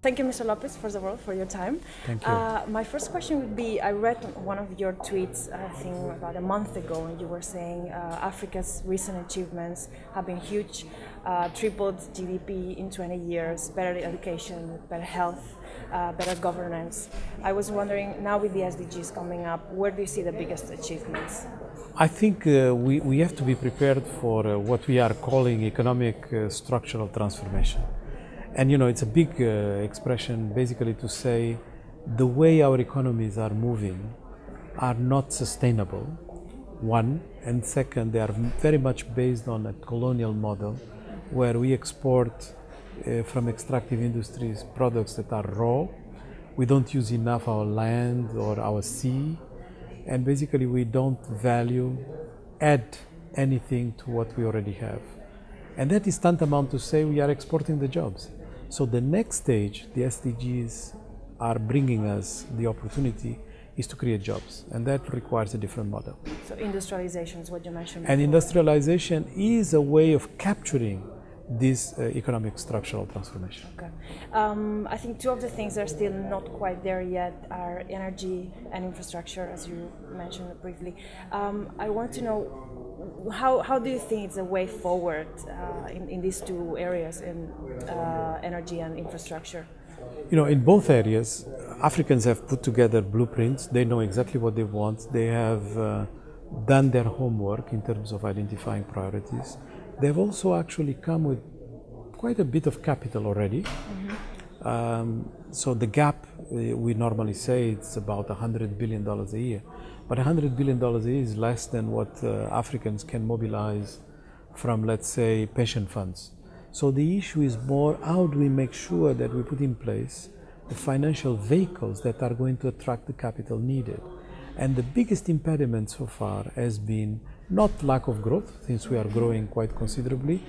Thank you, Mr. Lopes, first of all, for your time. Thank you. My first question would be, I read one of your tweets, I think about a month ago, and you were saying Africa's recent achievements have been huge, tripled GDP in 20 years, better education, better health, better governance. I was wondering, now with the SDGs coming up, where do you see the biggest achievements? I think we have to be prepared for what we are calling economic structural transformation. And it's a big expression basically to say the way our economies are moving are not sustainable, one, and second, they are very much based on a colonial model where we export from extractive industries products that are raw. We don't use enough our land or our sea, and basically we don't add anything to what we already have. And that is tantamount to say we are exporting the jobs. So the next stage, the SDGs are bringing us the opportunity is to create jobs, and that requires a different model. So industrialization is what you mentioned before. And industrialization is a way of capturing this economic structural transformation. Okay. I think two of the things that are still not quite there yet are energy and infrastructure, as you mentioned briefly. I want to know, how do you think it's a way forward in these two areas, in energy and infrastructure? In both areas, Africans have put together blueprints. They know exactly what they want. They have done their homework in terms of identifying priorities. They've also actually come with quite a bit of capital already. Mm-hmm. So the gap, we normally say it's about $100 billion a year. But $100 billion a year is less than what Africans can mobilize from, let's say, pension funds. So the issue is more, how do we make sure that we put in place the financial vehicles that are going to attract the capital needed? And the biggest impediment so far has been not lack of growth, since we are growing quite considerably,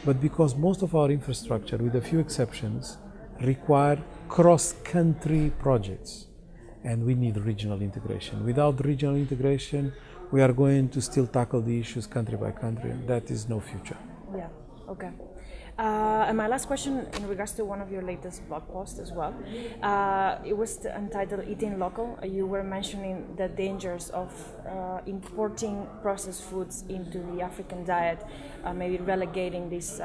but because most of our infrastructure, with a few exceptions, require cross-country projects. And we need regional integration. Without regional integration, we are going to still tackle the issues country by country, and that is no future. Yeah, okay. And my last question in regards to one of your latest blog posts as well, it was entitled Eating Local. You were mentioning the dangers of importing processed foods into the African diet, maybe relegating this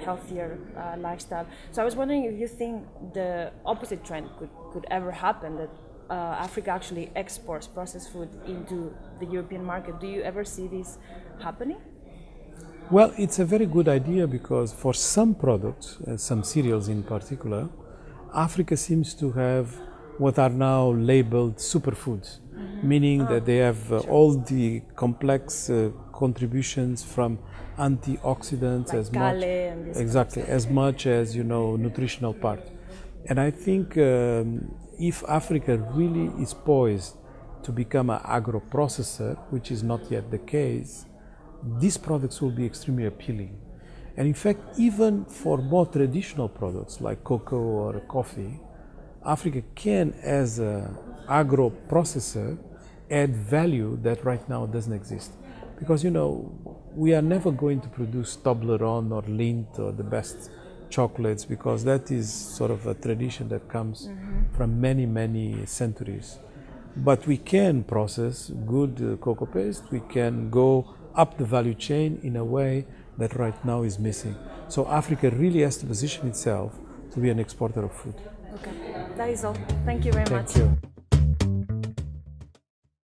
healthier lifestyle. So I was wondering if you think the opposite trend could ever happen, that Africa actually exports processed food into the European market. Do you ever see this happening? Well, it's a very good idea because for some products, some cereals in particular, Africa seems to have what are now labeled superfoods, meaning that they have all the complex contributions from antioxidants, like as much exactly as much as nutritional part. And I think if Africa really is poised to become an agro-processor, which is not yet the case, these products will be extremely appealing. And in fact, even for more traditional products like cocoa or coffee, Africa can, as an agro-processor, add value that right now doesn't exist. Because, we are never going to produce Toblerone or Lindt or the best chocolates, because that is sort of a tradition that comes from many, many centuries. But we can process good cocoa paste. We can go up the value chain in a way that right now is missing. So Africa really has to position itself to be an exporter of food. Okay, that is all. Thank you very much. Thank you.